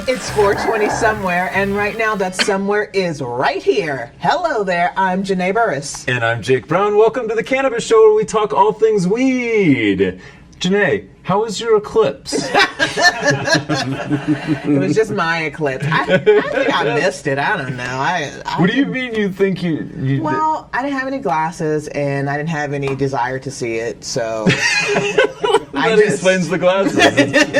It's 4:20 somewhere, and right now that somewhere is right here. Hello there, I'm Janae Burris. And I'm Jake Brown. Welcome to the Cannabis Show, where we talk all things weed. Janae, how was your eclipse? It was just my eclipse. I think I missed it. I don't know. What do you mean you think you Well, I didn't have any glasses, and I didn't have any desire to see it, so... That explains the glasses.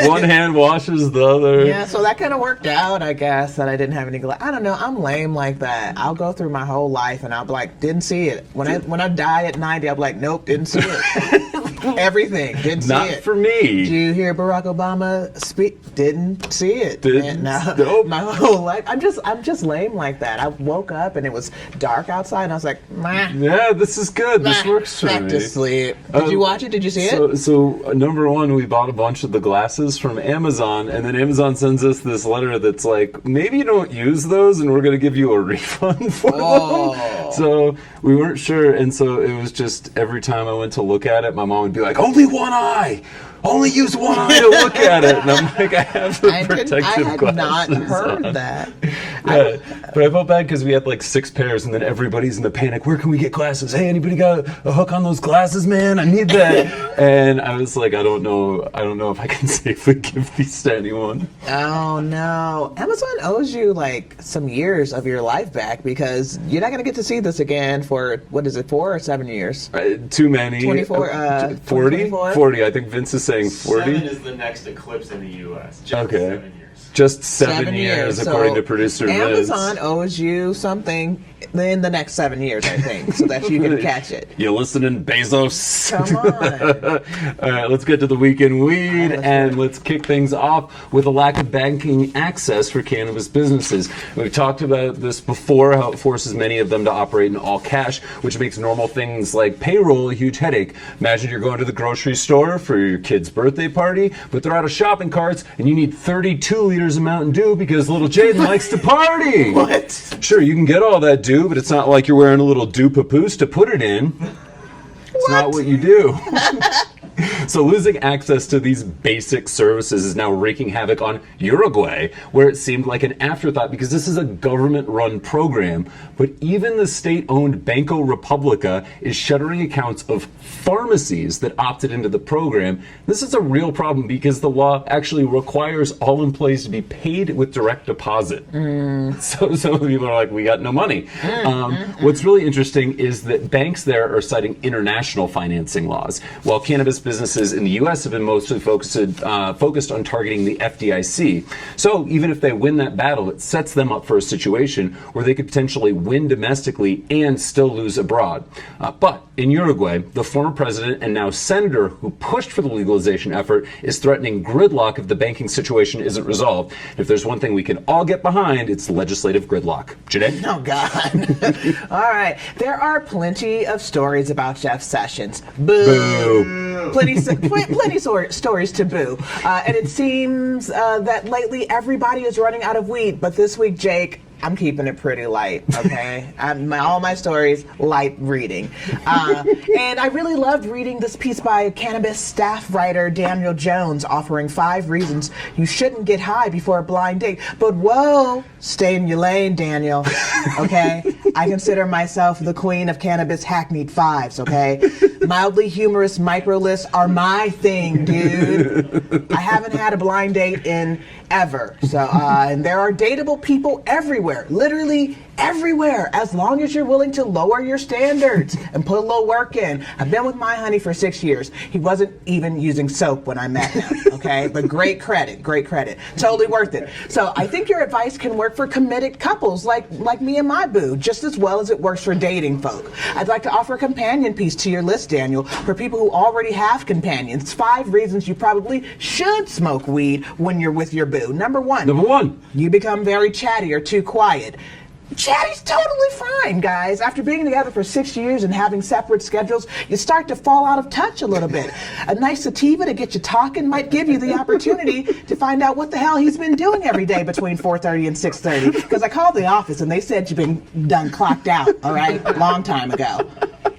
One hand washes the other. Yeah, so that kind of worked out, I guess, that I didn't have any glasses. I don't know. I'm lame like that. I'll go through my whole life, and I'll be like, didn't see it. When I die at 90, I'll be like, nope, didn't see it. Everything. Didn't see it. Not for me. Did you hear Barack Obama speak? Didn't see it. Nope. My whole life. I'm just lame like that. I woke up and it was dark outside and I was like, meh. Yeah, this is good. This works for me. Back to sleep. Did you watch it? Did you see it? So number one, we bought a bunch of the glasses from Amazon, and then Amazon sends us this letter that's like, maybe you don't use those and we're going to give you a refund for them. So we weren't sure, and so it was just every time I went to look at it, my mom would be like, only one eye! Only use one eye to look at it. And I'm like, I have the protective glasses. I had not heard that. Yeah, but I felt bad because we had like 6 pairs, and then everybody's in the panic. Where can we get glasses? Hey, anybody got a hook on those glasses, man? I need that. And I was like, I don't know if I can safely give these to anyone. Oh no, Amazon owes you like some years of your life back, because you're not going to get to see this again for, what is it, 4 or 7 years? Too many. 24, 40? 40. I think Vince is saying 40. 7 is the next eclipse in the U.S. Just 7 years. Just 7 years, according to producer Vince. Amazon owes you something in the next 7 years, I think, so that you can catch it. You listening, Bezos? Come on. All right, let's get to the week in weed, and let's kick things off with a lack of banking access for cannabis businesses. We've talked about this before, how it forces many of them to operate in all cash, which makes normal things like payroll a huge headache. Imagine you're going to the grocery store for your kid's birthday party, but they're out of shopping carts, and you need 32 liters of Mountain Dew because little Jaden likes to party. What? Sure, you can get all that dew, but it's not like you're wearing a little dew papoose to put it in. It's not what you do. So losing access to these basic services is now wreaking havoc on Uruguay, where it seemed like an afterthought because this is a government-run program. But even the state-owned Banco Republica is shuttering accounts of pharmacies that opted into the program. This is a real problem because the law actually requires all employees to be paid with direct deposit. So some people are like, we got no money. What's really interesting is that banks there are citing international financing laws, while cannabis businesses in the U.S. have been mostly focused on targeting the FDIC. So even if they win that battle, it sets them up for a situation where they could potentially win domestically and still lose abroad. But in Uruguay, the former president and now senator who pushed for the legalization effort is threatening gridlock if the banking situation isn't resolved. If there's one thing we can all get behind, it's legislative gridlock. Janae? Oh, God. All right. There are plenty of stories about Jeff Sessions. Boo. Plenty stories to boo. And it seems that lately everybody is running out of weed. But this week, Jake, I'm keeping it pretty light, okay? All my stories, light reading. And I really loved reading this piece by Cannabis staff writer Daniel Jones offering 5 reasons you shouldn't get high before a blind date. But whoa, stay in your lane, Daniel, okay? I consider myself the queen of cannabis hackneyed 5s, okay? Mildly humorous micro lists are my thing, dude. I haven't had a blind date in ever. So, and there are dateable people everywhere, literally everywhere, as long as you're willing to lower your standards and put a little work in. I've been with my honey for 6 years. He wasn't even using soap when I met him, okay? But great credit. Totally worth it. So I think your advice can work for committed couples like me and my boo, just as well as it works for dating folk. I'd like to offer a companion piece to your list, Daniel, for people who already have companions. 5 reasons you probably should smoke weed when you're with your boo. Number one, you become very chatty or too quiet. Chatty's totally fine, guys. After being together for 6 years and having separate schedules, you start to fall out of touch a little bit. A nice sativa to get you talking might give you the opportunity to find out what the hell he's been doing every day between 4:30 and 6:30. Because I called the office and they said you've been done clocked out, all right, a long time ago.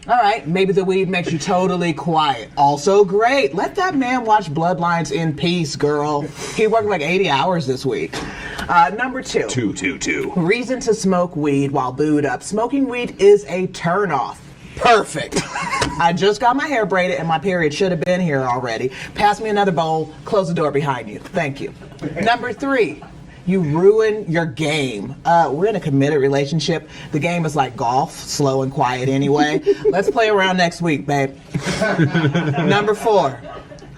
All right, maybe the weed makes you totally quiet. Also great. Let that man watch Bloodlines in peace, girl. He worked like 80 hours this week. Number 2. Two. Reason to smoke weed while booed up. Smoking weed is a turnoff. Perfect. I just got my hair braided and my period should have been here already. Pass me another bowl. Close the door behind you. Thank you. Number 3. You ruin your game. We're in a committed relationship. The game is like golf, slow and quiet anyway. Let's play around next week, babe. Number 4,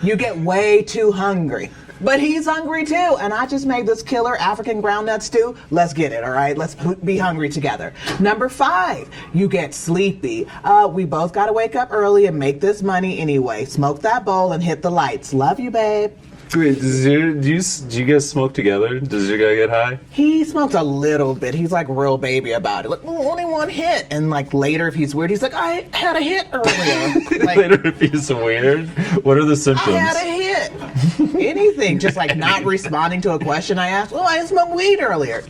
you get way too hungry. But he's hungry too, and I just made this killer African groundnut stew. Let's get it, all right? Let's be hungry together. Number 5, you get sleepy. We both gotta wake up early and make this money anyway. Smoke that bowl and hit the lights. Love you, babe. Wait, do you guys smoke together? Does your guy get high? He smokes a little bit. He's like real baby about it. Like, only one hit. And like later, if he's weird, he's like, I had a hit earlier. Like, Later, if he's weird, what are the symptoms? I had a hit. Anything. Just like not responding to a question I asked. Well, I smoked weed earlier.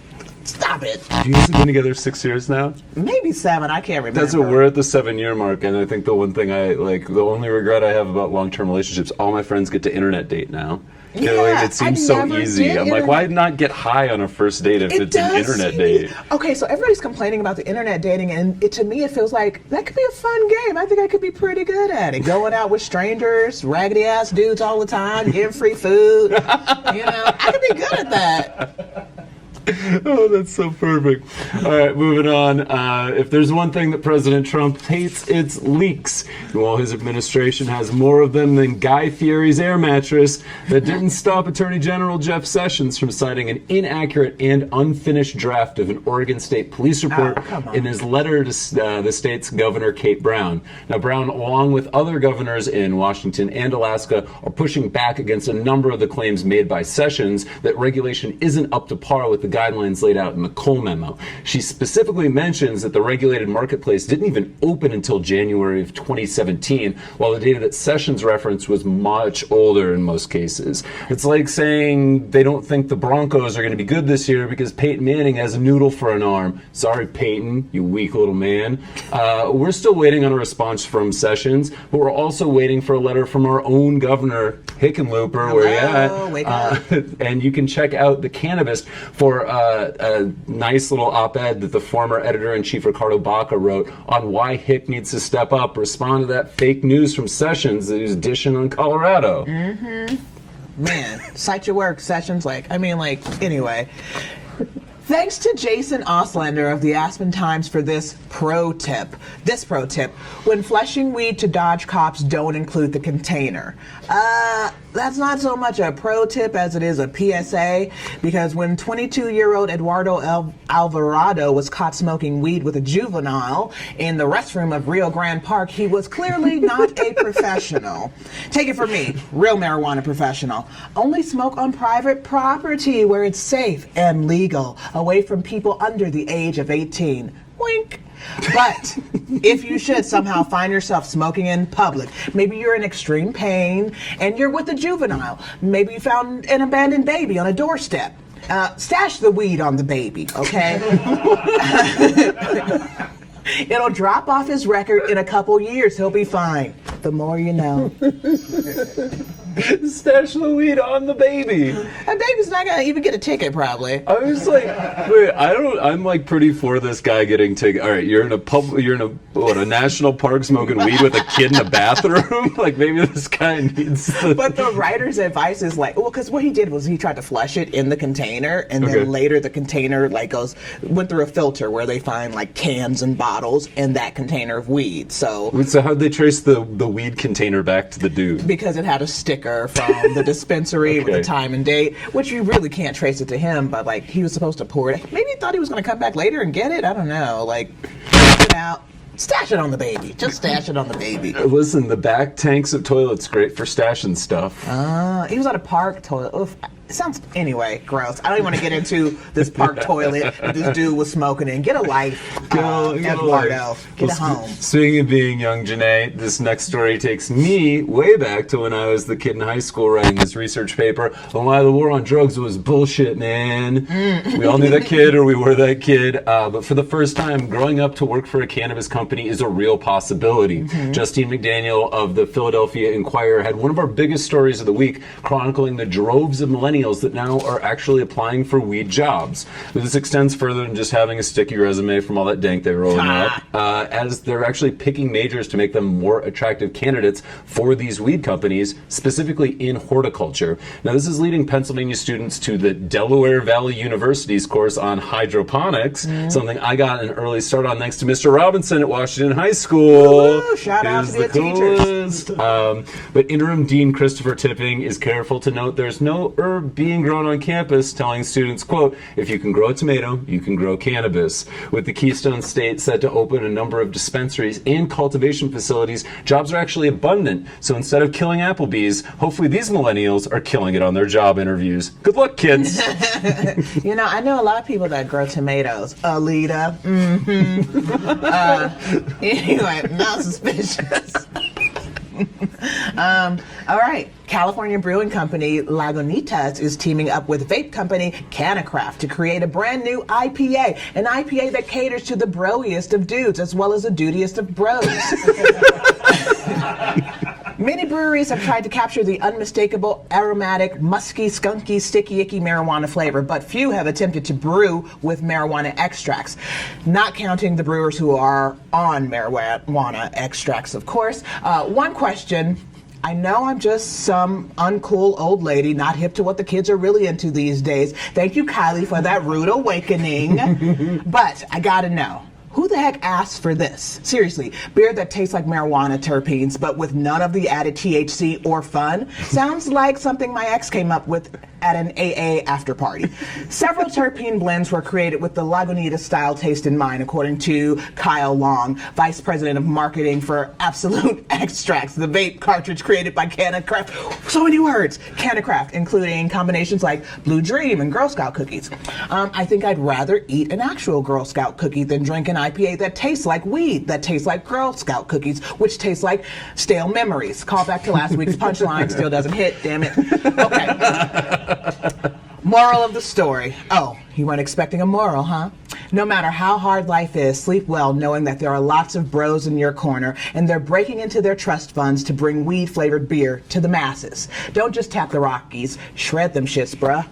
Stop it. You guys have been together 6 years now? Maybe 7. I can't remember. That's what we're at the 7-year mark, and I think the one thing the only regret I have about long-term relationships, all my friends get to internet date now. Yeah, It seems I so never easy. did I'm like, internet- why not get high on a first date if it's an internet date? Okay, so everybody's complaining about the internet dating, and to me it feels like that could be a fun game. I think I could be pretty good at it. Going out with strangers, raggedy ass dudes all the time, getting free food. I could be good at that. Oh, that's so perfect. All right, moving on. If there's one thing that President Trump hates, it's leaks. While his administration has more of them than Guy Fieri's air mattress, that didn't stop Attorney General Jeff Sessions from citing an inaccurate and unfinished draft of an Oregon State Police report in his letter to the state's Governor Kate Brown. Now, Brown, along with other governors in Washington and Alaska, are pushing back against a number of the claims made by Sessions that regulation isn't up to par with the guidelines laid out in the Cole memo. She specifically mentions that the regulated marketplace didn't even open until January of 2017, while the data that Sessions referenced was much older in most cases. It's like saying they don't think the Broncos are going to be good this year because Peyton Manning has a noodle for an arm. Sorry, Peyton, you weak little man. We're still waiting on a response from Sessions, but we're also waiting for a letter from our own governor, Hickenlooper, where you at? And you can check out the Cannabist for a nice little op-ed that the former editor-in-chief Ricardo Baca wrote on why Hick needs to step up, respond to that fake news from Sessions that he's dishing on Colorado. Man, cite your work, Sessions. Anyway. Thanks to Jason Oslander of the Aspen Times for this pro tip. When fleshing weed to dodge cops, don't include the container. That's not so much a pro tip as it is a PSA, because when 22-year-old Eduardo Alvarado was caught smoking weed with a juvenile in the restroom of Rio Grande Park, he was clearly not a professional. Take it from me, real marijuana professional. Only smoke on private property where it's safe and legal, away from people under the age of 18. Wink. But if you should somehow find yourself smoking in public, maybe you're in extreme pain and you're with a juvenile, maybe you found an abandoned baby on a doorstep, stash the weed on the baby, okay? It'll drop off his record in a couple years. He'll be fine. The more you know. Stash the weed on the baby. That baby's not gonna even get a ticket, probably. I was like, wait, I'm like pretty for this guy getting ticket. All right, you're in a national park smoking weed with a kid in a bathroom? Like, maybe this guy needs But the writer's advice is because what he did was he tried to flush it in the container, and then later the container went through a filter where they find cans and bottles in that container of weed. So how'd they trace the weed container back to the dude? Because it had a sticker from the dispensary with the time and date, which you really can't trace it to him, but he was supposed to pour it. Maybe he thought he was going to come back later and get it. I don't know. Get it out. Stash it on the baby. Just stash it on the baby. Listen, the back tanks of toilets great for stashing stuff. He was at a park toilet. Oof. It sounds, anyway, gross. I don't even want to get into this park toilet that this dude was smoking in. Get a life, Eduardo. Get a home. Speaking of being young, Janae, this next story takes me way back to when I was the kid in high school writing this research paper on why the war on drugs was bullshit, man. We all knew that kid, or we were that kid. But for the first time, growing up to work for a cannabis company company is a real possibility. Justine McDaniel of the Philadelphia Inquirer had one of our biggest stories of the week, chronicling the droves of millennials that now are actually applying for weed jobs. But this extends further than just having a sticky resume from all that dank they're rolling up, as they're actually picking majors to make them more attractive candidates for these weed companies, specifically in horticulture. Now, this is leading Pennsylvania students to the Delaware Valley University's course on hydroponics, something I got an early start on thanks to Mr. Robinson at Washington High School. Woo, shout out to the teachers. But interim dean Christopher Tipping is careful to note there's no herb being grown on campus, telling students, quote, if you can grow a tomato, you can grow cannabis. With the Keystone State set to open a number of dispensaries and cultivation facilities, jobs are actually abundant. So instead of killing Applebee's, hopefully these millennials are killing it on their job interviews. Good luck, kids. You know, I know a lot of people that grow tomatoes. Alita. Anyway, not suspicious. All right. California brewing company Lagunitas is teaming up with vape company Cannacraft to create a brand new IPA, an IPA that caters to the broiest of dudes as well as the dudiest of bros. Many breweries have tried to capture the unmistakable, aromatic, musky, skunky, sticky, icky marijuana flavor, but few have attempted to brew with marijuana extracts, not counting the brewers who are on marijuana extracts, of course. One question. I know I'm just some uncool old lady, not hip to what the kids are really into these days. Thank you, Kylie, for that rude awakening. But I gotta know. Who the heck asked for this? Seriously, beer that tastes like marijuana terpenes, but with none of the added THC or fun? Sounds like something my ex came up with at an AA after party. Several terpene blends were created with the Lagunitas style taste in mind, according to Kyle Long, Vice President of Marketing for Absolute Extracts, the vape cartridge created by Cannacraft. So many words. Cannacraft, including combinations like Blue Dream and Girl Scout cookies. I think I'd rather eat an actual Girl Scout cookie than drink an IPA that tastes like weed, that tastes like Girl Scout cookies, which tastes like stale memories. Call back to last week's punchline, still doesn't hit, damn it. Okay. Moral of the story. Oh, you weren't expecting a moral, huh? No matter how hard life is, sleep well knowing that there are lots of bros in your corner and they're breaking into their trust funds to bring weed-flavored beer to the masses. Don't just tap the Rockies, shred them shits, bruh.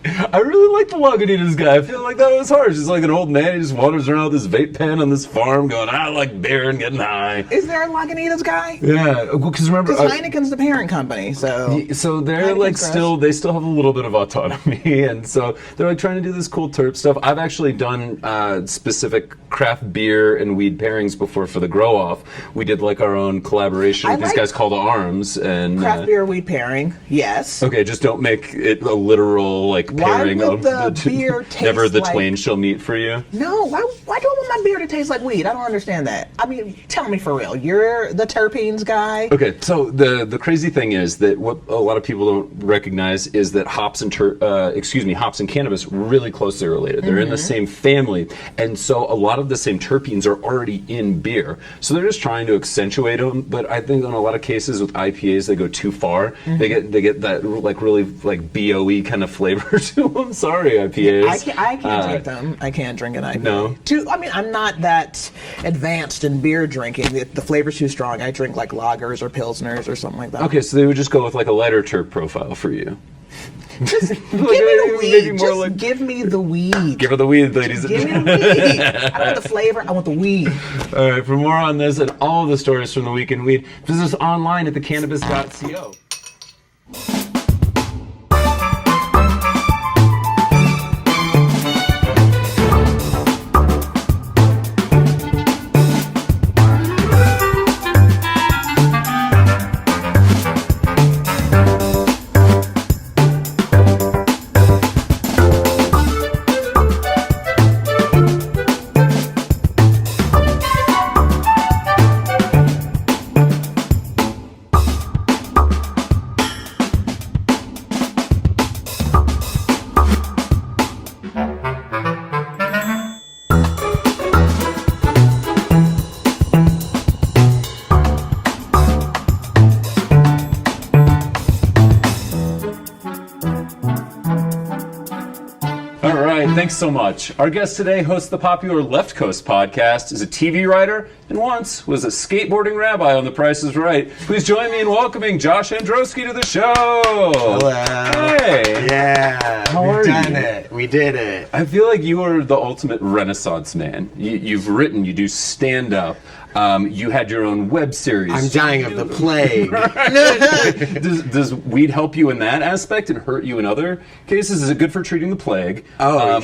I really like the Lagunitas guy. I feel like that was harsh. He's like an old man. He just wanders around with his vape pen on this farm going, I like beer and getting high. Is there a Lagunitas guy? Yeah, because remember... Because Heineken's the parent company, so... So they're Heineken's like gross. they still have a little bit of autonomy, and so they're like trying to do this cool terp stuff. I've actually done specific craft beer and weed pairings before for the Grow Off. We did like our own collaboration with these guys called Arms. And craft beer weed pairing, yes. Okay, just don't make it a literal like pairing would of the two. beer taste Never the like- twain shall meet for you. No, why do I want my beer to taste like weed? I don't understand that. I mean, tell me for real. You're the terpenes guy? Okay, so the crazy thing is that what a lot of people don't recognize is that hops and hops and cannabis really closely related. They're in the same family, and so a lot of the same terpenes are already in beer. So they're just trying to accentuate them. But I think in a lot of cases with IPAs, they go too far. They get that like really like BOE kind of flavor to them. Sorry, IPAs. I can't drink them. I can't drink an IPA. No. I mean, I'm not that advanced in beer drinking. The flavor's too strong. I drink like lagers or pilsners or something like that. Okay, so they would just go with like a lighter terp profile for you. Just give me the weed. Just give me the weed. Give her the weed, ladies. Give me the weed. I don't want the flavor. I want the weed. All right, for more on this and all of the stories from the Week in Weed, visit us online at thecannabis.co. right, thanks so much. Our guest today hosts the popular Left Coast podcast, is a TV writer, and once was a skateboarding rabbi on The Price is Right. Please join me in welcoming Josh Androsky to the show. Hello. Hey. Yeah. How are We've done you? it. We did it. I feel like you are the ultimate Renaissance man. You've written, you do stand-up. You had your own web series. I'm dying of the plague. Does weed help you in that aspect and hurt you in other cases? Is it good for treating the plague? Or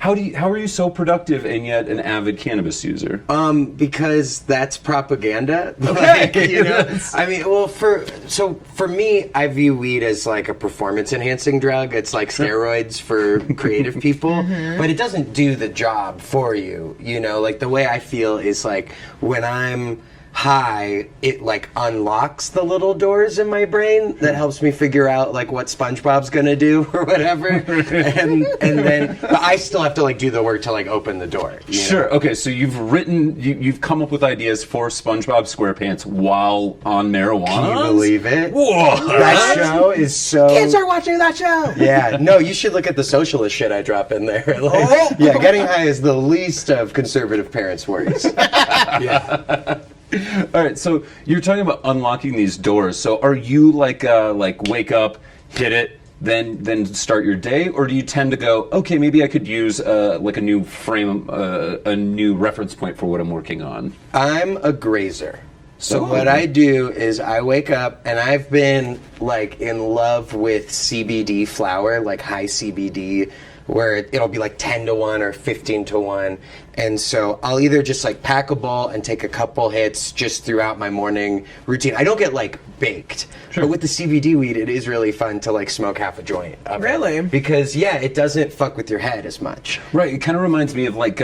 how are you so productive and yet an avid cannabis user? Because that's propaganda. Okay. Like, you know, I mean, well, for me, I view weed as like a performance-enhancing drug. It's like steroids for creative people, but it doesn't do the job for you. You know, like the way I feel is like when I'm high, it like unlocks the little doors in my brain that helps me figure out like what SpongeBob's gonna do or whatever, and then but I still have to like do the work to like open the door. You know? Sure. Okay. So you've come up with ideas for Spongebob Squarepants while on marijuana. Can you believe it? Whoa! That show is so. Kids are watching that show. Yeah, no, you should look at the socialist shit I drop in there. Like, yeah, getting high is the least of conservative parents' worries. Yeah. All right, so you're talking about unlocking these doors. So are you like wake up, hit it, then start your day, or do you tend to go, okay, maybe I could use like a new frame, a new reference point for what I'm working on? I'm a grazer. So what I do is I wake up and I've been like in love with CBD flower, like high CBD, where it'll be like 10 to 1 or 15 to 1. And so I'll either just like pack a bowl and take a couple hits just throughout my morning routine. I don't get like baked, but with the CBD weed, it is really fun to like smoke half a joint of it. Really? Because yeah, it doesn't fuck with your head as much. Right, it kind of reminds me of like,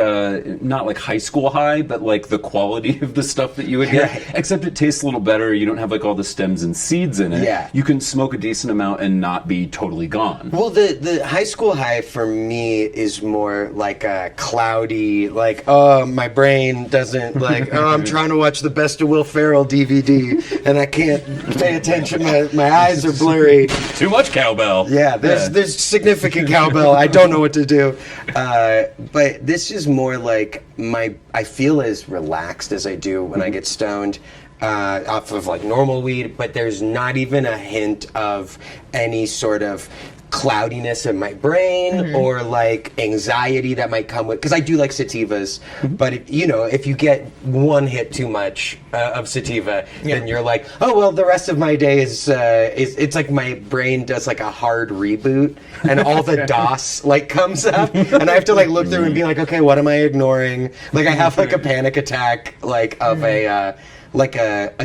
not like high school high, but like the quality of the stuff that you would get. Right. Except it tastes a little better, you don't have like all the stems and seeds in it. Yeah. You can smoke a decent amount and not be totally gone. Well, the high school high for me is more like a cloudy, like, oh, my brain doesn't, like, oh, I'm trying to watch the Best of Will Ferrell DVD, and I can't pay attention, my eyes are blurry. Too much cowbell. Yeah, there's significant cowbell. I don't know what to do. But this is more like I feel as relaxed as I do when I get stoned. Off of like normal weed, but there's not even a hint of any sort of cloudiness in my brain or like anxiety that might come with, because I do like sativas, but if you get one hit too much of sativa, then you're like, oh well, the rest of my day is it's like my brain does like a hard reboot and all the DOS like comes up and I have to like look through and be like, okay, what am I ignoring? Like I have like a panic attack like of a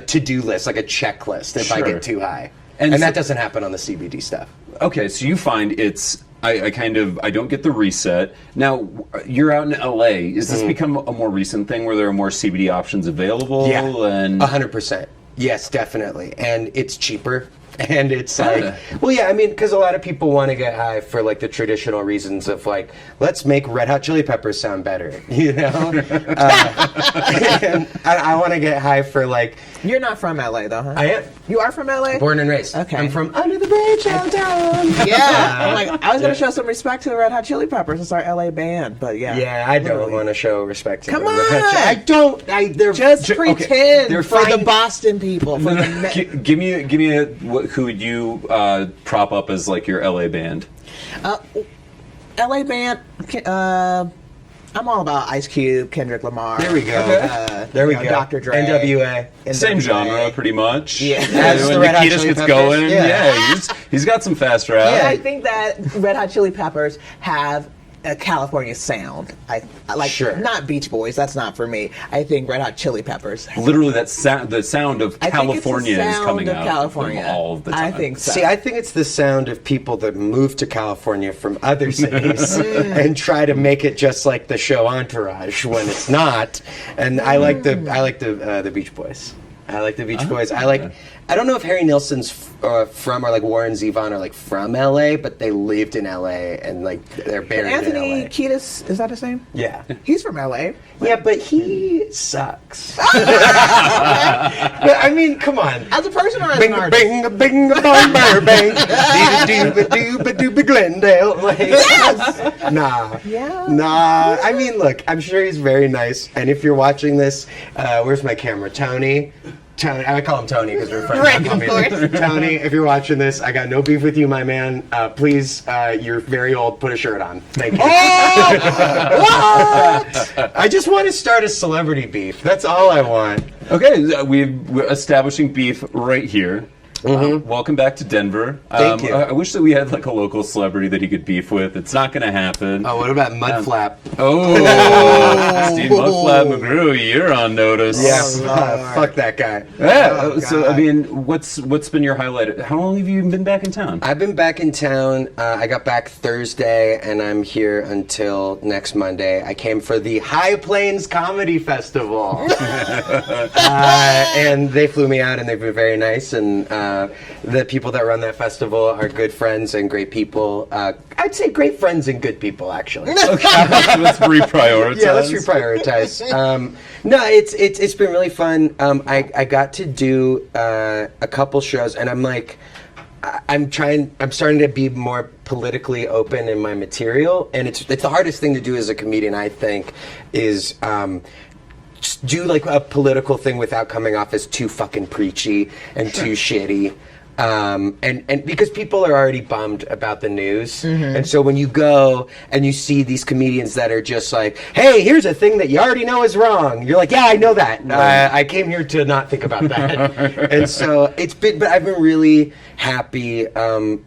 to-do list, like a checklist if I get too high. And that doesn't happen on the CBD stuff. Okay, so you find it's I don't get the reset. Now you're out in LA. Is this become a more recent thing where there are more CBD options available? Yeah, and 100%. Yes, definitely, and it's cheaper. And it's like, well, yeah, I mean, because a lot of people want to get high for like the traditional reasons of like, let's make Red Hot Chili Peppers sound better, you know? And I want to get high for like. You're not from LA though, huh? I am. You are from LA? Born and raised. Okay. I'm from under the bridge downtown. Yeah. I'm like, I was going to show some respect to the Red Hot Chili Peppers. It's our LA band, but yeah. Yeah, I don't want to show respect to Come the Red Hot on! Chili- I don't. They're Just pretend They're for the fine. Boston people. For the give me who would you prop up as like your LA band? LA band. I'm all about Ice Cube, Kendrick Lamar. There we go. There we go. Dr. Dre. NWA. Same genre, pretty much. Yeah. As When the Red Hot Nikitas Chili gets Peppers. going, Yeah. he's got some fast rap. Yeah. I think that Red Hot Chili Peppers have a California sound. I like Sure. not Beach Boys. That's not for me. I think Red Hot Chili Peppers. Literally, the sound of I think California it's the is sound coming of out California. of them all of the time. I think so. See, I think it's the sound of people that move to California from other cities and try to make it just like the show Entourage when it's not. And I like the Beach Boys. I like the Beach Boys. I like I don't know if Harry Nilsson's from, or like Warren Zevon are like from LA, but they lived in LA and like they're buried Anthony in LA. Kiedis, is that his name? Yeah. He's from LA. Yeah, but he sucks. But, I mean, come on. As a person or as Bing an artist? bing bing bong Burbank. Dooba Glendale. Like, Yes! Nah. Yeah. Nah. I mean, look, I'm sure he's very nice. And if you're watching this, where's my camera? Tony, I call him Tony because we're friends. Right, Call me of course. Tony, if you're watching this, I got no beef with you, my man. Please, you're very old. Put a shirt on. Thank you. What? I just want to start a celebrity beef. That's all I want. Okay, we're establishing beef right here. Welcome back to Denver. Thank you. I wish that we had like a local celebrity that he could beef with. It's not going to happen. Oh, what about Mudflap? Oh, Steve Mudflap McGrew, you're on notice. Yeah, fuck that guy. Yeah. Oh, So God. I mean, what's been your highlight? How long have you been back in town? I've been back in town. I got back Thursday, and I'm here until next Monday. I came for the High Plains Comedy Festival, and they flew me out, and they've been very nice. And the people that run that festival are good friends and great people. I'd say great friends and good people, actually. Let's reprioritize. Yeah, let's reprioritize. No, it's been really fun. I got to do a couple shows, and I'm like, I'm starting to be more politically open in my material, and it's the hardest thing to do as a comedian, I think, is just do like a political thing without coming off as too fucking preachy and too shitty. And because people are already bummed about the news, and so when you go and you see these comedians that are just like, "Hey, here's a thing that you already know is wrong," you're like, "Yeah, I know that. I came here to not think about that." And so but I've been really happy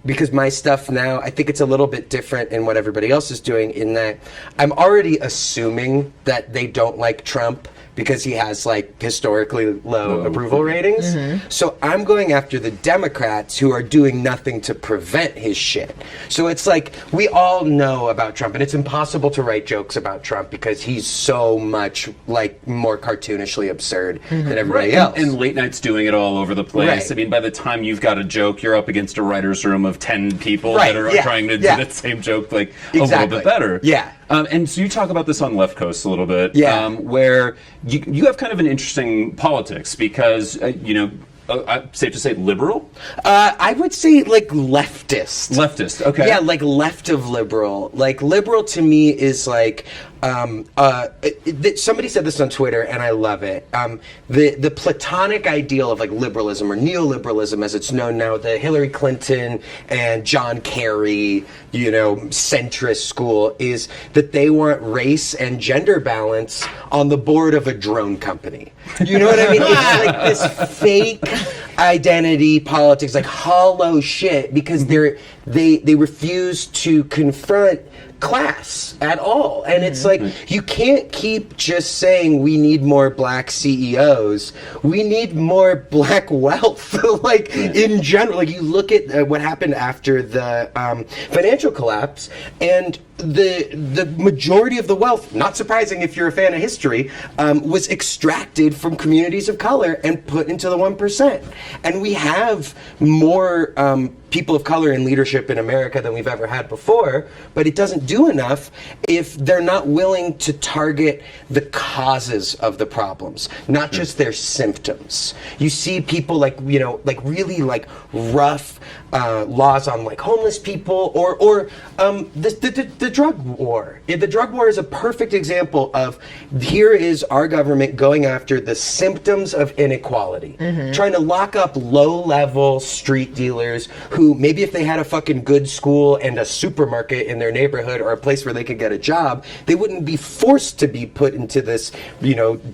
because my stuff now, I think it's a little bit different in what everybody else is doing. In that, I'm already assuming that they don't like Trump because he has like historically low approval ratings. So I'm going after the Democrats who are doing nothing to prevent his shit. So it's like, we all know about Trump, and it's impossible to write jokes about Trump because he's so much like more cartoonishly absurd than everybody else. And late nights doing it all over the place. Right. I mean, by the time you've got a joke, you're up against a writer's room of 10 people Right, that are yeah, trying to do yeah. that same joke like a little Exactly. bit better. Yeah. And so you talk about this on Left Coast a little bit, Yeah. where you have kind of an interesting politics because, safe to say liberal? I would say like leftist. Leftist, okay. Yeah, like left of liberal. Like liberal to me is like somebody said this on Twitter, and I love it. The platonic ideal of like liberalism or neoliberalism, as it's known now, the Hillary Clinton and John Kerry, centrist school, is that they want race and gender balance on the board of a drone company. You know what I mean? It's like this fake identity politics, like hollow shit, because they refuse to confront class at all. And it's like, you can't keep just saying we need more black CEOs. We need more black wealth, in general. Like, you look at what happened after the financial collapse, and the majority of the wealth, not surprising if you're a fan of history, was extracted from communities of color and put into the 1%. And we have more people of color in leadership in America than we've ever had before, but it doesn't do enough if they're not willing to target the causes of the problems, not just their symptoms. You see people really rough laws on like homeless people or the drug war. The drug war is a perfect example of, here is our government going after the symptoms of inequality, trying to lock up low-level street dealers who maybe if they had a fucking good school and a supermarket in their neighborhood or a place where they could get a job, they wouldn't be forced to be put into this,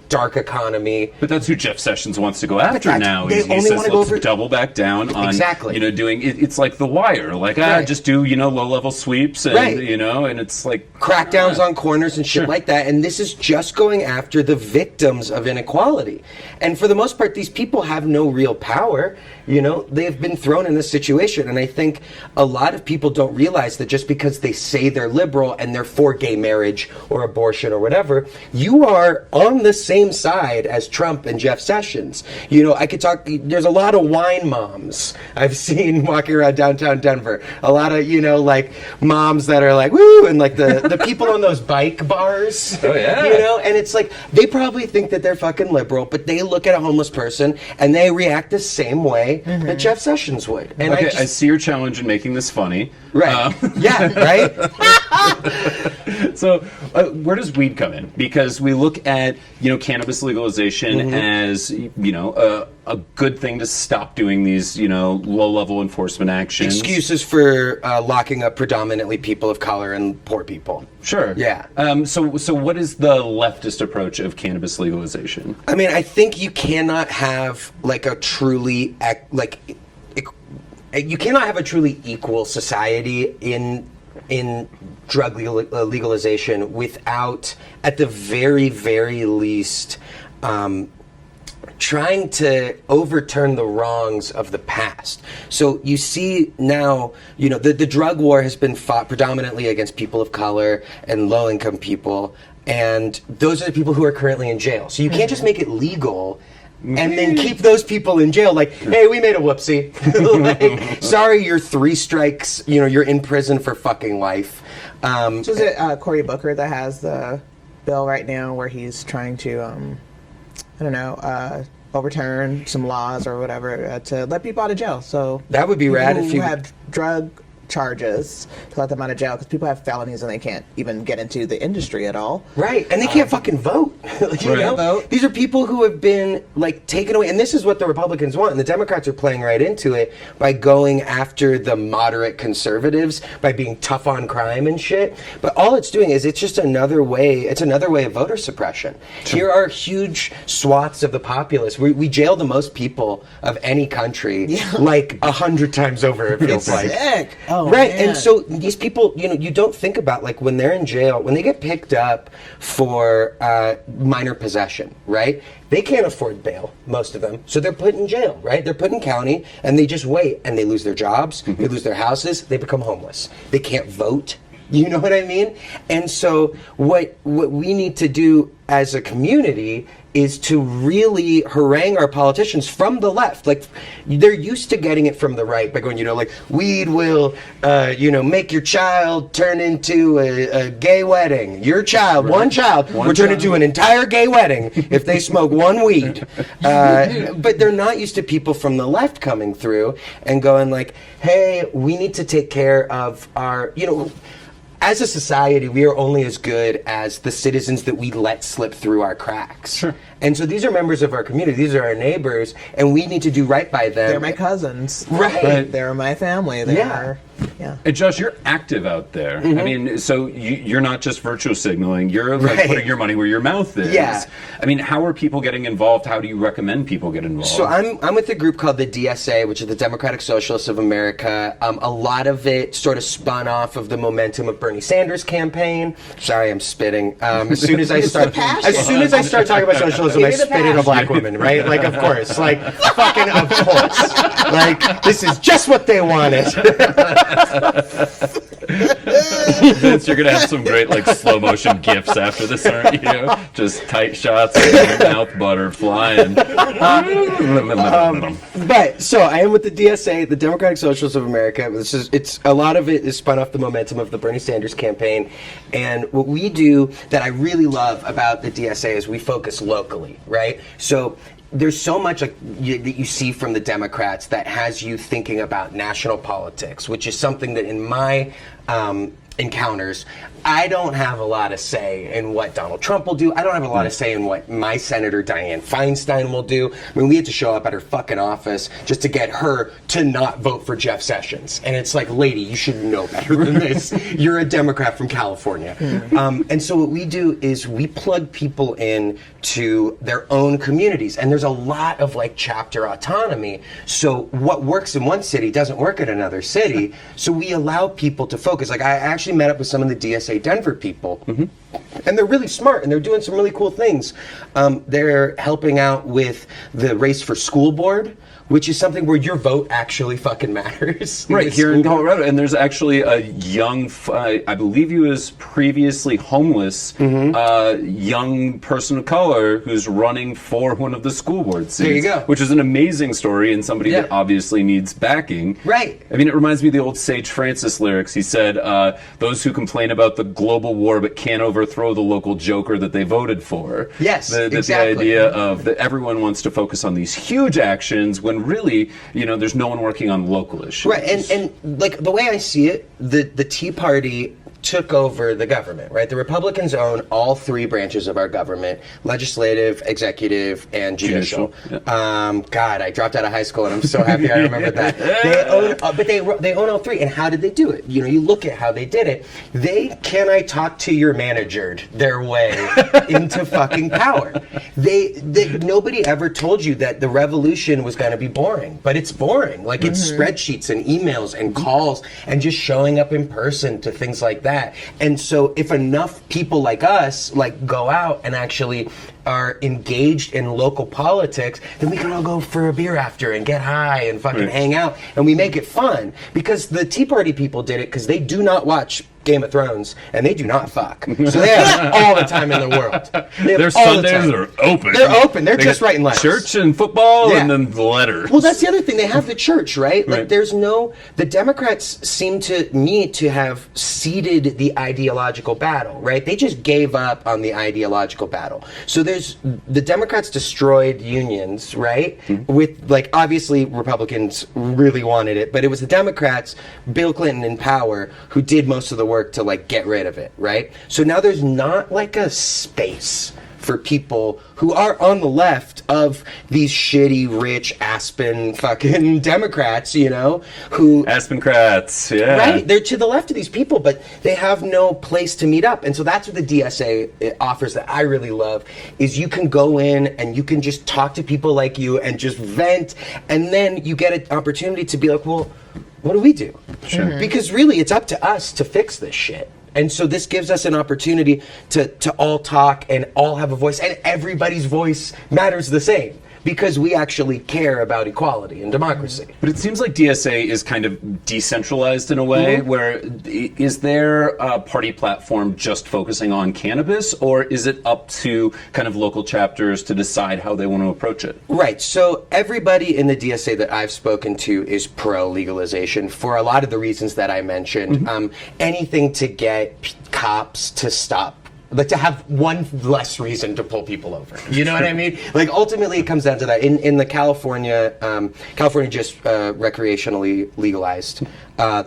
dark economy. But that's who Jeff Sessions wants to go after now. They He only says, wanna go let's over- double back down on, Exactly. doing, it's like The Wire. Like, Right. just do, low-level sweeps and, Right. and it's like... crackdowns on corners and shit like that. And this is just going after the victims of inequality. And for the most part, these people have no real power. You know, they've been thrown in this situation. And I think a lot of people don't realize that just because they say they're liberal and they're for gay marriage or abortion or whatever, you are on the same side as Trump and Jeff Sessions. You know, I could talk, there's a lot of wine moms I've seen walking around downtown Denver. A lot of, you know, like moms that are like, woo, and like the people on those bike bars. Oh, yeah. You know, and it's like, they probably think that they're fucking liberal, but they look at a homeless person and they react the same way that Jeff Sessions would. And Okay, I see your challenge in making this funny. Right. Yeah, right? So, where does weed come in? Because we look at, you know, cannabis legalization as, you know, a good thing to stop doing these, you know, low-level enforcement actions. Excuses for locking up predominantly people of color and poor people. Sure. Yeah. So what is the leftist approach of cannabis legalization? I mean, I think you cannot have like a truly you cannot have a truly equal society in drug legalization without, at the very, very least, trying to overturn the wrongs of the past. So you see now, you know, the drug war has been fought predominantly against people of color and low-income people, and those are the people who are currently in jail. So you can't just make it legal and then keep those people in jail like, hey, we made a whoopsie. Like, sorry, you're 3 strikes, you know, you're in prison for fucking life. So is it Cory Booker that has the bill right now where he's trying to, overturn some laws or whatever to let people out of jail? So that would be rad if you have drug charges to let them out of jail, because people have felonies and they can't even get into the industry at all. Right, and they can't fucking vote. You know? Vote. These are people who have been like taken away, and this is what the Republicans want, and the Democrats are playing right into it by going after the moderate conservatives, by being tough on crime and shit. But all it's doing is it's just another way. It's another way of voter suppression. Sure. Here are huge swaths of the populace. We jail the most people of any country, like 100 times over. It feels like. Sick. Oh, right, man. and so these people, you know, you don't think about, like, when they're in jail, when they get picked up for minor possession, right? They can't afford bail, most of them, so they're put in jail, right? They're put in county, and they just wait, and they lose their jobs, they lose their houses, they become homeless. They can't vote. You know what I mean? And so what we need to do as a community is to really harangue our politicians from the left. Like, they're used to getting it from the right by going, you know, like, weed will, make your child turn into a gay wedding. Your child, one child, will turn into an entire gay wedding if they smoke one weed. But they're not used to people from the left coming through and going like, hey, we need to take care of our, you know, as a society, we are only as good as the citizens that we let slip through our cracks. Sure. And so these are members of our community. These are our neighbors, and we need to do right by them. They're my cousins. Right. They're my family. They're, yeah. And Josh, you're active out there. I mean, so you're not just virtue signaling. You're like putting your money where your mouth is. Yeah. I mean, how are people getting involved? How do you recommend people get involved? So I'm with a group called the DSA, which is the Democratic Socialists of America. A lot of it sort of spun off of the momentum of Bernie Sanders' campaign. Sorry, I'm spitting. As soon as I start talking about socialism, I spit at a black woman, right? Like, of course, like fucking of course. Like, this is just what they wanted. Vince, you're gonna have some great like slow motion gifs after this, aren't you? Just tight shots of your mouth butter flying. But so I am with the DSA, the Democratic Socialists of America. It's a lot of it is spun off the momentum of the Bernie Sanders campaign, and what we do that I really love about the DSA is we focus locally, right? So there's so much that you see from the Democrats that has you thinking about national politics, which is something that in my encounters, I don't have a lot of say in what Donald Trump will do. I don't have a lot of say in what my Senator Dianne Feinstein will do. I mean, we had to show up at her fucking office just to get her to not vote for Jeff Sessions. And it's like, lady, you should know better than this. You're a Democrat from California. And so what we do is we plug people in to their own communities. And there's a lot of like chapter autonomy. So what works in one city doesn't work in another city. So we allow people to focus. Like, I actually met up with some of the DSA DSA Denver people. And they're really smart, and they're doing some really cool things. They're helping out with the race for school board, which is something where your vote actually fucking matters. Right, here in Colorado. And there's actually a young, I believe he was previously homeless, young person of color who's running for one of the school board seats. There you go. Which is an amazing story and somebody that obviously needs backing. Right. I mean, it reminds me of the old Sage Francis lyrics. He said, those who complain about the global war but can't overthrow the local joker that they voted for. Yes, exactly. exactly. The idea of that everyone wants to focus on these huge actions when really, there's no one working on local issues. Right, and like the way I see it, the Tea Party took over the government, right? The Republicans own all three branches of our government: legislative, executive, and judicial. Yeah. God, I dropped out of high school, and I'm so happy I remembered that. They own, but they own all three. And how did they do it? You look at how they did it. They can I talk to your manager their way into fucking power. Nobody ever told you that the revolution was going to be boring, but it's boring. Like it's spreadsheets and emails and calls and just showing up in person to things like that. And so if enough people like us go out and actually are engaged in local politics, then we can all go for a beer after and get high and fucking hang out, and we make it fun. Because the Tea Party people did it because they do not watch Game of Thrones, and they do not fuck. So they have all the time in the world. Their Sundays are open. They're open. They're just writing letters. Church and football, and then the letters. Well, that's the other thing. They have the church, right? Like, the Democrats seem to me to have ceded the ideological battle, right? They just gave up on the ideological battle. So the Democrats destroyed unions, right? With, obviously Republicans really wanted it, but it was the Democrats, Bill Clinton in power, who did most of the work to get rid of it, right? So now there's not a space for people who are on the left of these shitty, rich Aspen fucking Democrats, who... Aspencrats, yeah. Right, they're to the left of these people, but they have no place to meet up. And so that's what the DSA offers that I really love, is you can go in and you can just talk to people like you and just vent, and then you get an opportunity to be like, well, what do we do? Sure. Because really, it's up to us to fix this shit. And so this gives us an opportunity to all talk and all have a voice, and everybody's voice matters the same, because we actually care about equality and democracy. But it seems like DSA is kind of decentralized in a way, where is there a party platform just focusing on cannabis, or is it up to kind of local chapters to decide how they want to approach it? Right, so everybody in the DSA that I've spoken to is pro-legalization for a lot of the reasons that I mentioned. Anything to get cops to stop, to have one less reason to pull people over. You know what I mean? Ultimately, it comes down to that. In the California just recreationally legalized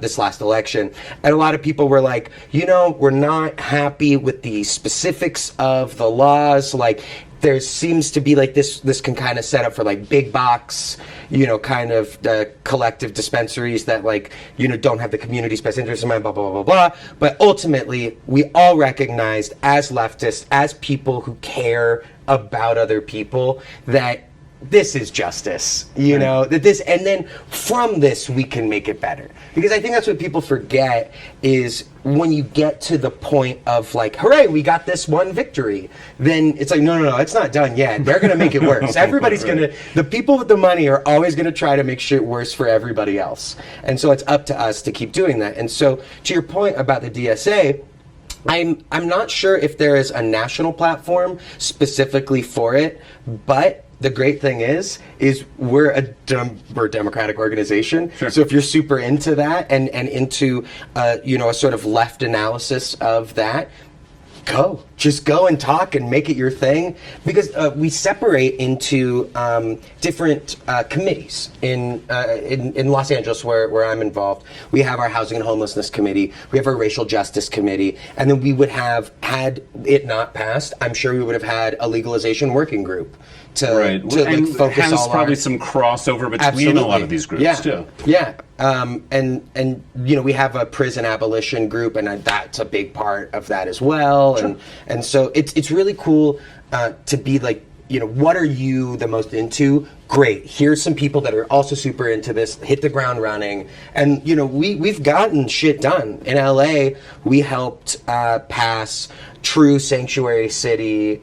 this last election, and a lot of people were like, we're not happy with the specifics of the laws. There seems to be this can kind of set up for big box, kind of collective dispensaries that don't have the community's best interests in mind, blah, blah, blah, blah. But ultimately, we all recognized as leftists, as people who care about other people, that this is justice, that this, and then from this we can make it better. Because I think that's what people forget, is when you get to the point of hooray, we got this one victory, then it's no, it's not done yet. They're going to make it worse. Everybody's going to, the people with the money are always going to try to make shit worse for everybody else. And so it's up to us to keep doing that. And so to your point about the DSA, I'm not sure if there is a national platform specifically for it, but the great thing is we're a democratic organization. Sure. So if you're super into that and into a sort of left analysis of that, just go and talk and make it your thing, because we separate into different committees in Los Angeles, where I'm involved. We have our housing and homelessness committee, we have our racial justice committee, and then we would have, had it not passed, I'm sure we would have had a legalization working group to focus has all probably our, some crossover between a lot of these groups too. Yeah. And we have a prison abolition group, and that's a big part of that as well. Sure. And so it's really cool to be what are you the most into? great. Here's some people that are also super into this, hit the ground running. And, you know, we've gotten shit done. In LA, we helped pass true sanctuary city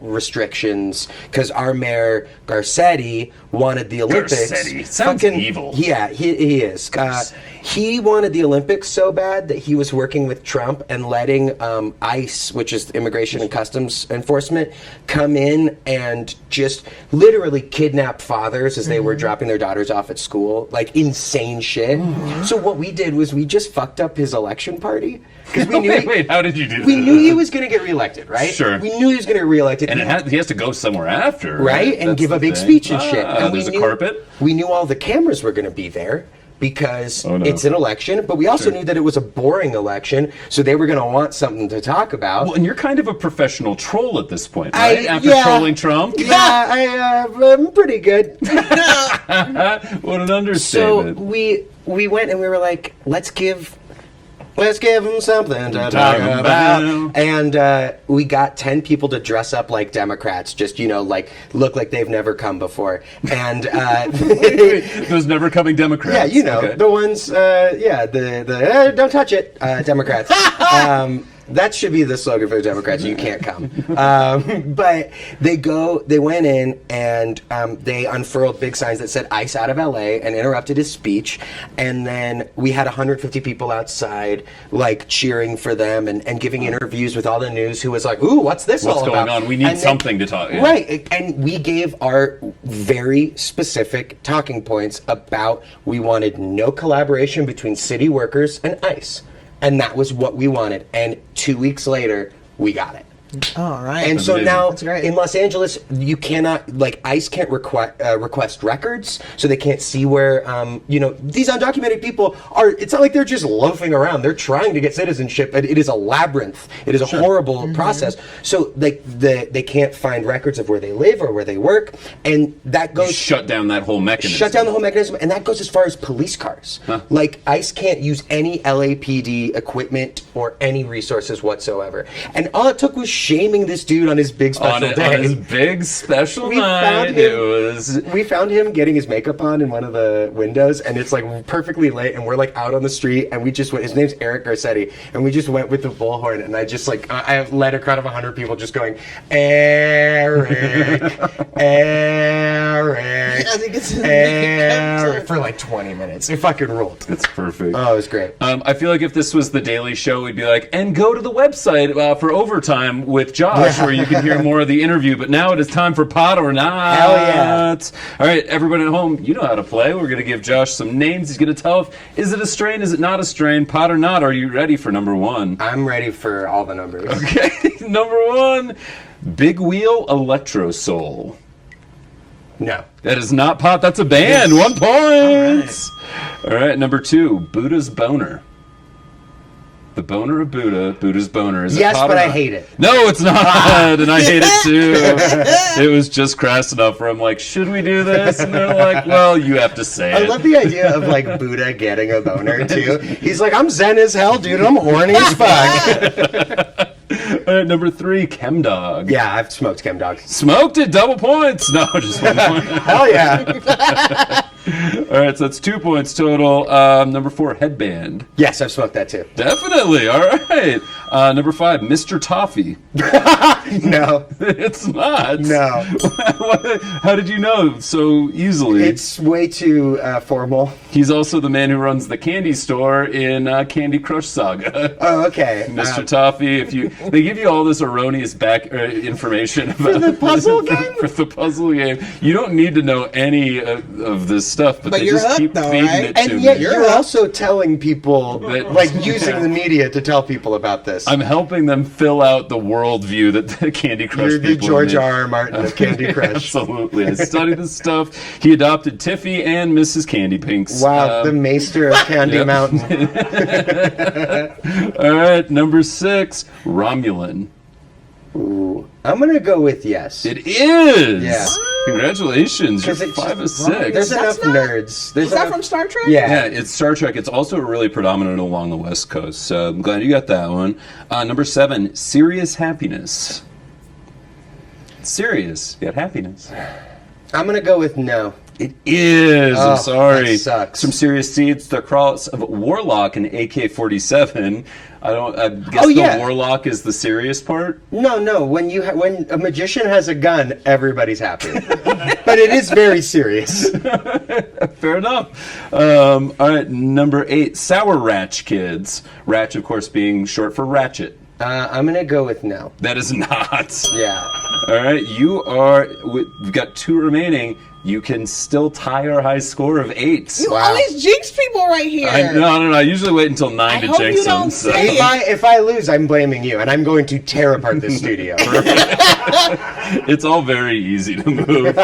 restrictions because our mayor, Garcetti, wanted the Olympics. Garcetti. Sounds evil. Yeah, he is. He wanted the Olympics so bad that he was working with Trump and letting ICE, which is Immigration and Customs Enforcement, come in and just literally kidnap fathers as they were dropping their daughters off at school. Like, insane shit. So what we did was we just fucked up his election party. Because we knew wait, how did you do that? We knew he was going to get reelected, right? Sure. We knew he was going to get reelected. And he has to go somewhere after. Right? And That's give the a big thing. speech and shit. And There's a carpet? We knew all the cameras were going to be there because Oh, no. it's an election, but we also knew that it was a boring election, so they were going to want something to talk about. Well, and you're kind of a professional troll at this point, right? After trolling Trump? Yeah, I'm pretty good. What an So understatement. we went and we were like, let's give them something to talk about. And we got 10 people to dress up like Democrats, just, you know, like, look like they've never come before. And Those never coming Democrats. yeah, you know, Okay. the ones, the don't touch it, Democrats. That should be the slogan for the Democrats. You can't come. But they went in and they unfurled big signs that said ICE out of LA and interrupted his speech. And then we had 150 people outside, like, cheering for them and giving interviews with all the news who was like, ooh, what's this all What's about? going on? We need something to talk. Yeah. Right. And we gave our very specific talking points about we wanted no collaboration between city workers and ICE. And that was what we wanted. And 2 weeks later, we got it. All right. And so amazing. now That's great. in Los Angeles, you cannot, like, ICE can't request records, so they can't see where, you know, these undocumented people are, it's not like they're just loafing around. They're trying to get citizenship, but it is a labyrinth. It is a horrible process. So, like, they can't find records of where they live or where they work, and that goes... Shut down that whole mechanism. Shut down the whole mechanism, and that goes as far as police cars. Like, ICE can't use any LAPD equipment or any resources whatsoever. And all it took was shaming this dude on his big special day. On his big special We night. found It him- was... We found him getting his makeup on in one of the windows, and it's like perfectly late, and we're like out on the street, and we just went. His name's Eric Garcetti, and we just went with the bullhorn, and I just like I led a crowd of 100 people just going, Eric, Eric, I think it's Eric, for like 20 minutes. It fucking ruled. That's perfect. Oh, it was great. I feel like if this was the Daily Show, we'd be like, and go to the website for overtime with Josh, where you can hear more of the interview. But now it is time for Pot or Not. Hell yeah. All right, everybody at home, you know how to play. We're going to give Josh some names. He's going to tell if, is it a strain, is it not a strain? Pot or Not, are you ready for number one? I'm ready for all the numbers. Okay, number one, Big Wheel Electro Soul. No. That is not pot, that's a band. 1 point. All right, number two, Buddha's Boner. The boner of Buddha, Buddha's boner. Is it Yes, pot but or I not? hate it. No, it's not, and I hate it too. It was just crass enough where I'm like, should we do this? And they're like, well, you have to say I it. love the idea of like Buddha getting a boner too. He's like, I'm zen as hell, dude. I'm horny as fuck. All right, number three, Chem Dog. Yeah, I've smoked Chem Dog. Smoked it, double points. No, just 1 point. Hell yeah. All right, so that's 2 points total. Number four, Headband. Yes, I've smoked that too. Definitely. All right. Number five, Mr. Toffee. No. It's not. No. How did you know so easily? It's way too formal. He's also the man who runs the candy store in Candy Crush Saga. Oh, okay. Mr. Toffee, they give you all this erroneous back information about the puzzle game? For the puzzle game, you don't need to know any of this stuff, but they you're just hooked, keep though, feeding right? it to And me. yet you're also telling people, That- like using the media to tell people about this. I'm helping them fill out the worldview that the Candy Crush You're the people George make. R. Martin of Candy Crush. Absolutely. I studied this stuff. He adopted Tiffy and Mrs. Candy Pinks. Wow, the maester of Candy yep. Mountain. All right, number six, Romulan. Ooh, I'm gonna go with yes. It is. Yeah. Congratulations. You're 'Cause it's 5 of just- 6. There's That's enough not- nerds. There's Is that enough- from Star Trek? Yeah. Yeah, it's Star Trek. It's also really predominant along the West Coast. So I'm glad you got that one. Number 7, Serious Happiness. Serious, yet happiness. I'm going to go with no. It is. Oh, I'm sorry. that sucks. Some serious seeds. The cross of Warlock and AK-47. I guess yeah. the Warlock is the serious part. No. When a magician has a gun, everybody's happy. But it is very serious. Fair enough. All right, number 8, Sour Ratch Kids. Ratch, of course, being short for ratchet. I'm going to go with no. That is not. Yeah. All right, we've got 2 remaining. You can still tie our high score of 8. You always jinx people right here. No. I usually wait until 9 I to hope jinx you don't them. So. say it. If I lose, I'm blaming you, and I'm going to tear apart this studio. It's all very easy to move. All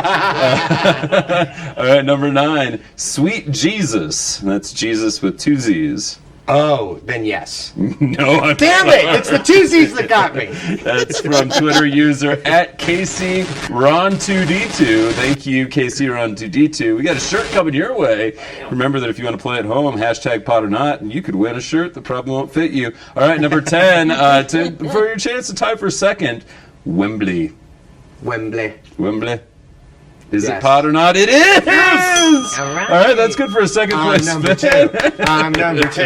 right, number 9, Sweet Jesus. That's Jesus with 2 Z's. Oh, then yes. No, I'm Damn it! It's the 2 Z's that got me. That's from Twitter user at KCRon2D2. Thank you, KCRon2D2. We got a shirt coming your way. Remember that if you want to play at home, hashtag pot or not, and you could win a shirt that probably won't fit you. All right, number 10, for your chance to tie for second, Wembley. Wembley. Is Yes. it pot or not? It is! All right. All right, that's good for a second place number spin. 2. I'm number 2.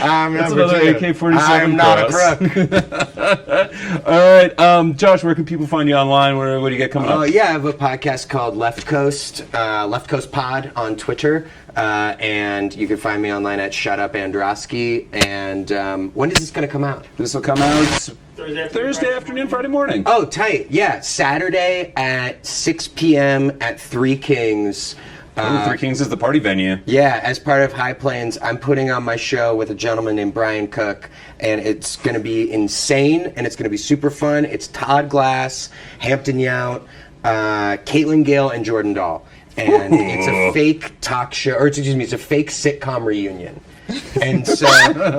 I'm That's number another 2. AK-47 I'm not a cross. crook. All right, Josh, where can people find you online? What do you got coming up? Oh, yeah, I have a podcast called Left Coast Pod on Twitter. And you can find me online at Shut Up Androsky. And when is this going to come out? This will come out Thursday afternoon, Friday morning. Oh, tight. Yeah, Saturday at 6 p.m. at Three Kings. Three Kings is the party venue. Yeah, as part of High Plains, I'm putting on my show with a gentleman named Brian Cook, and it's going to be insane, and it's going to be super fun. It's Todd Glass, Hampton Yount, Caitlin Gale, and Jordan Dahl. And it's a fake talk show, or excuse me, it's a fake sitcom reunion. And so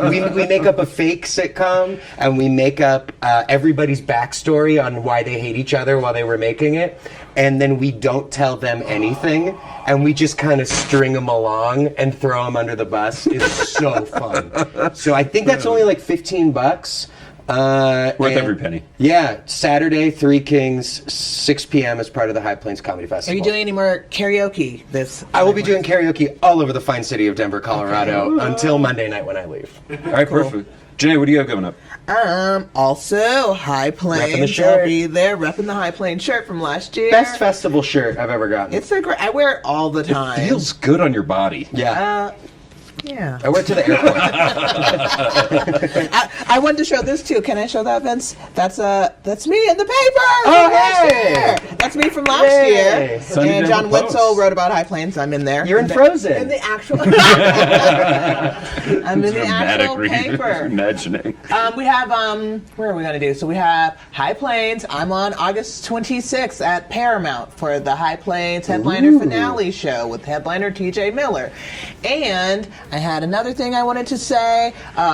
we make up a fake sitcom, and we make up everybody's backstory on why they hate each other while they were making it, and then we don't tell them anything, and we just kind of string them along and throw them under the bus. It's so fun. So I think that's only like $15. Worth every penny. Yeah, Saturday, Three Kings, 6 p.m. as part of the High Plains Comedy Are Festival. you doing any more karaoke this? I will be doing karaoke all over the fine city of Denver, Colorado until Monday night when I leave. All right, perfect. Janae, what do you have coming up? Also High Plains. Repping the shirt. I'll be there repping the High Plains shirt from last year. Best festival shirt I've ever gotten. It's a great. I wear it all the time. Feels good on your body. Yeah. Yeah. I went to the airport. I wanted to show this too. Can I show that, Vince? That's me in the paper. Oh, from last hey! year. That's me from last Yay! year. Sunday And Denver John Post. Wetzel wrote about High Plains. I'm in there. You're in Frozen. In the actual. I'm in the actual paper. Imagining. We have where are we gonna do? So we have High Plains. I'm on August 26th at Paramount for the High Plains headliner finale show with headliner TJ Miller. And I had another thing I wanted to say.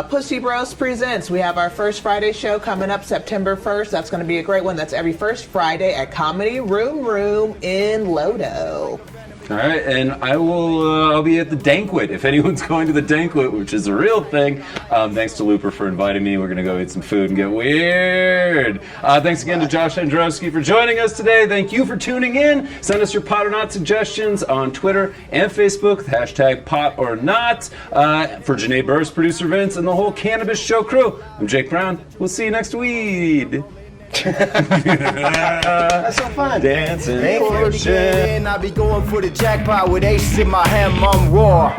Pussy Bros Presents. We have our first Friday show coming up September 1st. That's going to be a great one. That's every first Friday at Comedy Room in Lodo. All right, and I'll be at the Danquet if anyone's going to the Danquet, which is a real thing. Thanks to Looper for inviting me. We're going to go eat some food and get weird. Thanks again to Josh Androsky for joining us today. Thank you for tuning in. Send us your pot or not suggestions on Twitter and Facebook, hashtag pot or not. For Janae Burris, producer Vince, and the whole Cannabis Show crew, I'm Jake Brown. We'll see you next weed. That's so fun. Dancing. Thank you. I be going for the jackpot with ace in my hand, I'm raw.